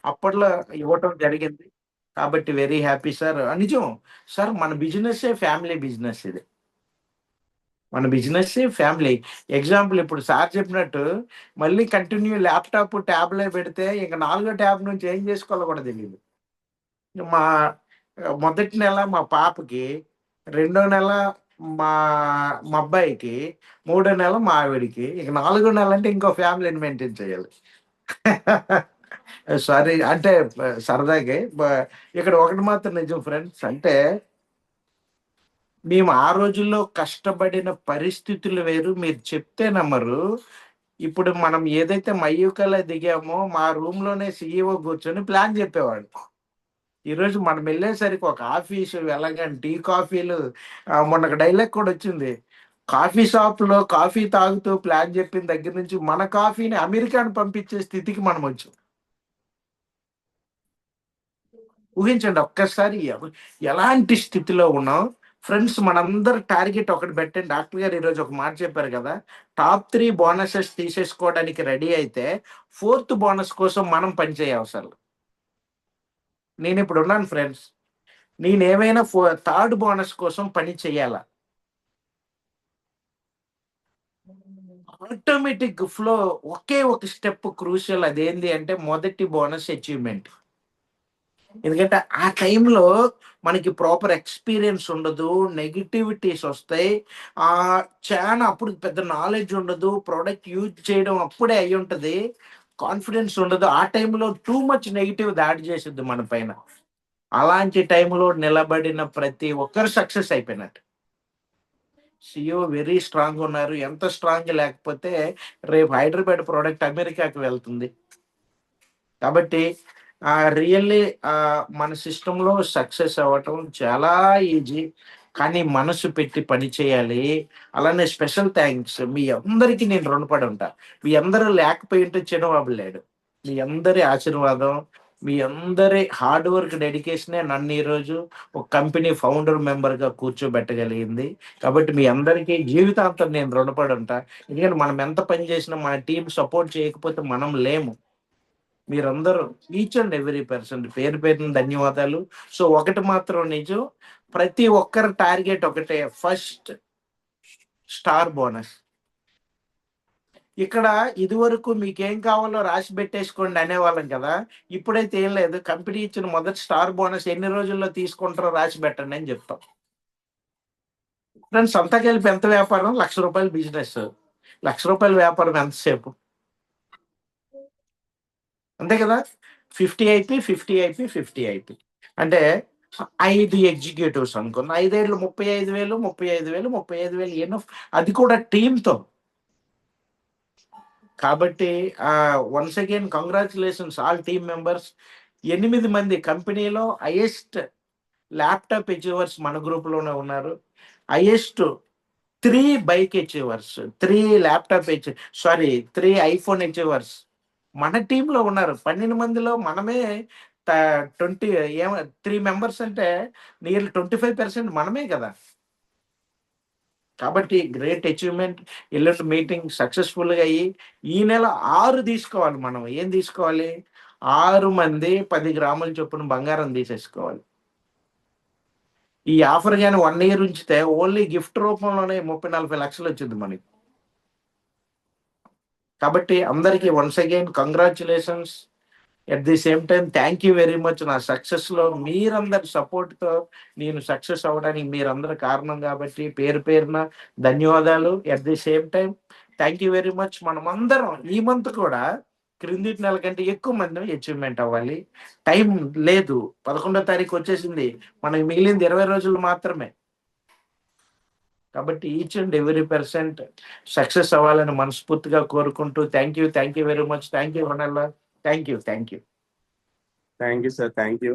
అప్పట్లో ఇవ్వటం జరిగింది. కాబట్టి వెరీ హ్యాపీ సార్. నిజం సార్, మన బిజినెస్సే ఫ్యామిలీ బిజినెస్ ఇది. మన బిజినెస్సే ఫ్యామిలీ. ఎగ్జాంపుల్ ఇప్పుడు సార్ చెప్పినట్టు మళ్ళీ కంటిన్యూ ల్యాప్‌టాప్, ట్యాబ్‌లే పెడితే ఇంక నాలుగో ట్యాబ్ నుంచి ఏం చేసుకోవాలో కూడా తెలీదు. మా మొదటి నెల మా పాపకి, రెండో నెల మా మా అబ్బాయికి, మూడో నెల మా ఆవిడకి, ఇక నాలుగో నెల అంటే ఇంకో ఫ్యామిలీని మెయింటైన్ చేయాలి. సారీ అంటే సరదాగే. ఇక్కడ ఒకటి మాత్రం నిజం ఫ్రెండ్స్. అంటే మేము ఆ రోజుల్లో కష్టపడిన పరిస్థితులు వేరు. మీరు చెప్తే నమ్మరు. ఇప్పుడు మనం ఏదైతే మయూకలో దిగామో మా రూమ్‌లోనే సీఈఓ కూర్చొని ప్లాన్ చెప్పేవాడు. ఈరోజు మనం వెళ్ళేసరికి ఒక ఆఫీసు వెళ్ళగానే టీ, కాఫీలు, మొన్న ఒక డైలాగ్ కూడా వచ్చింది. కాఫీ షాప్‌లో కాఫీ తాగుతూ ప్లాన్ చెప్పిన దగ్గర నుంచి మన కాఫీని అమెరికాని పంపించే స్థితికి మనమొచ్చాం. ఊహించండి ఒక్కసారి ఎలాంటి స్థితిలో ఉన్నాం. ఫ్రెండ్స్ మనందరి టార్గెట్ ఒకటి పెట్టండి. డాక్టర్ గారు ఈరోజు ఒక మాట చెప్పారు కదా! టాప్ 3 బోనసెస్ తీసేసుకోవడానికి రెడీ అయితే, ఫోర్త్ బోనస్ కోసం మనం పని చేయవసరం. నేనిప్పుడున్నాను ఫ్రెండ్స్. నేనేమైనా థర్డ్ బోనస్ కోసం పని చేయాలా? ఆటోమేటిక్ ఫ్లో ఒకే ఒక స్టెప్ క్రూషియల్, అదేంది అంటే మొదటి బోనస్ అచీవ్‌మెంట్. ఎందుకంటే ఆ టైంలో మనకి ప్రాపర్ ఎక్స్‌పీరియన్స్ ఉండదు. నెగటివిటీస్ ఒస్తాయి. చానా అప్పుడు పెద్ద నాలెడ్జ్ ఉండదు. ప్రొడక్ట్ యూజ్ చేయడం అప్పుడే అయ్యుంటది. కాన్ఫిడెన్స్ ఉండదు. ఆ టైంలో టూ మచ్ నెగెటివ్ దాడి చేసిద్ది మన పైన. అలాంటి టైంలో నిలబడిన ప్రతి ఒక్కరు సక్సెస్ అయిపోయినట్టు. సీఈఓ వెరీ స్ట్రాంగ్‌గా ఉన్నారు. ఎంత స్ట్రాంగ్ లేకపోతే రేపు హైదరాబాద్ ప్రొడక్ట్ అమెరికాకి వెళ్తుంది. కాబట్టి రియల్లీ మన సిస్టమ్‌లో సక్సెస్ అవ్వటం చాలా ఈజీ. కానీ మనసు పెట్టి పని చేయాలి. అలానే స్పెషల్ థాంక్స్ మీ అందరికి నేను రుణపడి ఉంటా. మీ అందరూ లేకపోయుంటే చిన్నబాబు లేడు. మీ అందరి ఆశీర్వాదం, మీ అందరి హార్డ్ వర్క్, డెడికేషనే నన్ను ఈరోజు ఒక కంపెనీ ఫౌండర్ మెంబర్‌గా కూర్చోబెట్టగలిగింది. కాబట్టి మీ అందరికీ జీవితాంతం నేను రుణపడి ఉంటా. ఎందుకంటే మనం ఎంత పని చేసినా మన టీమ్ సపోర్ట్ చేయకపోతే మనం లేము. మీరందరూ ఈచ్ అండ్ ఎవ్రీ పర్సన్ పేరు పేరున ధన్యవాదాలు. సో, ఒకటి మాత్రం నిజం. ప్రతి ఒక్కరి టార్గెట్ ఒకటే, ఫస్ట్ స్టార్ బోనస్. ఇక్కడ ఇదివరకు మీకేం కావాలో రాసి పెట్టేసుకోండి అనేవాళ్ళం కదా! ఇప్పుడైతే ఏం లేదు. కంపెనీ ఇచ్చిన మొదటి స్టార్ బోనస్ ఎన్ని రోజుల్లో తీసుకుంటారో రాసి పెట్టండి అని చెప్తాం. ఫ్రెండ్స్ అంతా కలిపి ఎంత వ్యాపారం? రూ. 1,00,000 బిజినెస్. రూ. 1,00,000 వ్యాపారం ఎంతసేపు? అంతే కదా! 50 ఐపీ, 50 ఐపీ, 50 ఐపీ. అంటే 5 ఎగ్జిక్యూటివ్స్ అనుకున్న. 5 ఏళ్ళు 35,000, 35,000, 35,000 ఎనఫ్. అది కూడా టీమ్‌తో. కాబట్టి once again congratulations all team members. 8 మంది కంపెనీలో హైయెస్ట్ ల్యాప్‌టాప్ అచీవర్స్ మన గ్రూప్‌లోనే ఉన్నారు. Highest 3 bike achievers, 3 laptop sorry 3 iPhone achievers మన టీమ్‌లో ఉన్నారు. 12 మందిలో మనమే త 20 ఏమ 3 మెంబర్స్ అంటే నియర్లీ 25% మనమే కదా! కాబట్టి గ్రేట్ అచీవ్‌మెంట్. ఎల్లుండి మీటింగ్ సక్సెస్‌ఫుల్‌గా అయ్యి, ఈ నెల 6 తీసుకోవాలి మనం. ఏం తీసుకోవాలి? 6 మంది 10 గ్రాముల చొప్పున బంగారం తీసేసుకోవాలి. ఈ ఆఫర్ గాని 1 ఇయర్ ఉంచితే ఓన్లీ గిఫ్ట్ రూపంలోనే 30, 40 లక్షలు వచ్చిద్ది మనకి. కాబట్టి అందరికి once again congratulations. At the same time thank you very much. నా సక్సెస్‌లో మీరందరి సపోర్ట్‌తో నేను సక్సెస్ అవ్వడానికి మీరందరూ కారణం కాబట్టి పేరు పేరున ధన్యవాదాలు. At the same time thank you very much. మనమందరం ఈ మంత్ కూడా క్రిందటి నెల కంటే ఎక్కువ మంది అచీవ్‌మెంట్ అవ్వాలి. టైం లేదు. 11వ తారీఖు వచ్చేసింది. మనకు మిగిలింది 20 రోజులు మాత్రమే. కాబట్టి each and every percent success అవ్వాలని మనస్ఫూర్తిగా కోరుకుంటూ thank you very much. Thank you one and all. Thank you. Thank you sir. Thank you.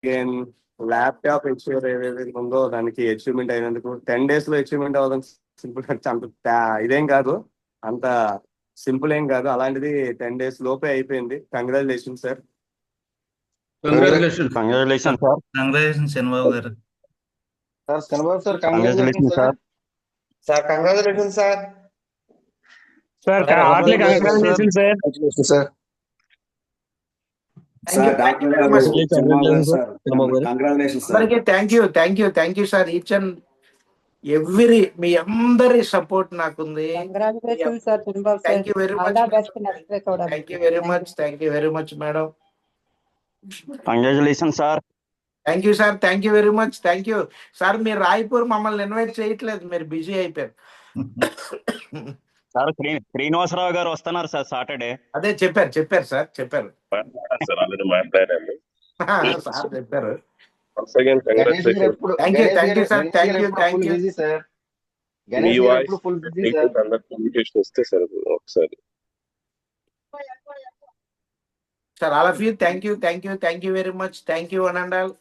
Again laptop achiever ఏదైతే ఉందో దానికి అచీవ్‌మెంట్ అయినందుకు 10 డేస్‌లో అచీవ్‌మెంట్ అవ్వడం సింపుల్ అంత ఇదేం కాదు. అంత సింపుల్ ఏం కాదు. అలాంటిది 10 డేస్ లోపే అయిపోయింది. Congratulations sir. Congratulation congratulation sir. Congratulation Chandrababu garu. Sir Chandrababu sir congratulation sir. Sir congratulation sir. Sir heartily congratulation sir. Sir sir doctor garu Congratulations, sir Chandrababu garu. Congratulation sir అందరికీ thank you sir. Each and every మీ అందరి support నాకుంది. Congratulation sir Chandrababu sir. Thank you very all much. The best next week కూడా. Thank you very much madam. Congratulation sir. Thank you sir. Thank you very much. Thank you sir. మీరు రాయ్పూర్ మమ్మల్ని invite చేయట్లేదు, మీరు busy అయిపోయారు. Sir Srinivasarao గారు వస్తున్నారు sir Saturday. అదే చెప్పారు సార్ చెప్పారు. సార్ ఆల్రెడీ మాట్లాడాము. సార్ చెప్పారు. Once again, Ganesh garu congratulations. ఎప్పుడు Thank you, sir. Thank you. Busy sir. మీ గణేష్ గారు వాయిస్ ఎప్పుడు ఫుల్ బిజీ మీకు సార్. అందరికి కమ్యూనికేషన్ వస్తే సార్ ఒకసారి. Sir all of you thank you very much. Thank you one and all.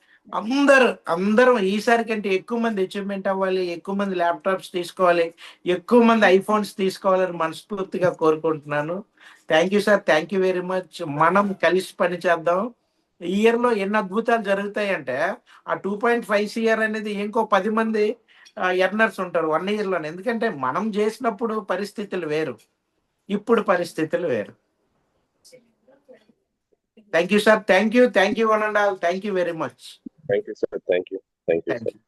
అందరం ఈసారి కంటే ఎక్కువ మంది అచీవ్మెంట్ అవ్వాలి, ఎక్కువ మంది ల్యాప్టాప్స్ తీసుకోవాలి, ఎక్కువ మంది ఐఫోన్స్ తీసుకోవాలని మనస్ఫూర్తిగా కోరుకుంటున్నాను. Thank you sir. Thank you very much. మనం కలిసి పని చేద్దాం. ఈ ఇయర్ లో ఎన్ని అద్భుతాలు జరుగుతాయంటే ఆ 2.5 CR అనేది ఇంకో 10 మంది ఎర్నర్స్ ఉంటారు 1 year లోనే. ఎందుకంటే మనం చేసినప్పుడు పరిస్థితులు వేరు, ఇప్పుడు పరిస్థితులు వేరు. Thank you sir. Thank you one and all. Thank you very much. Thank you sir. Thank you sir.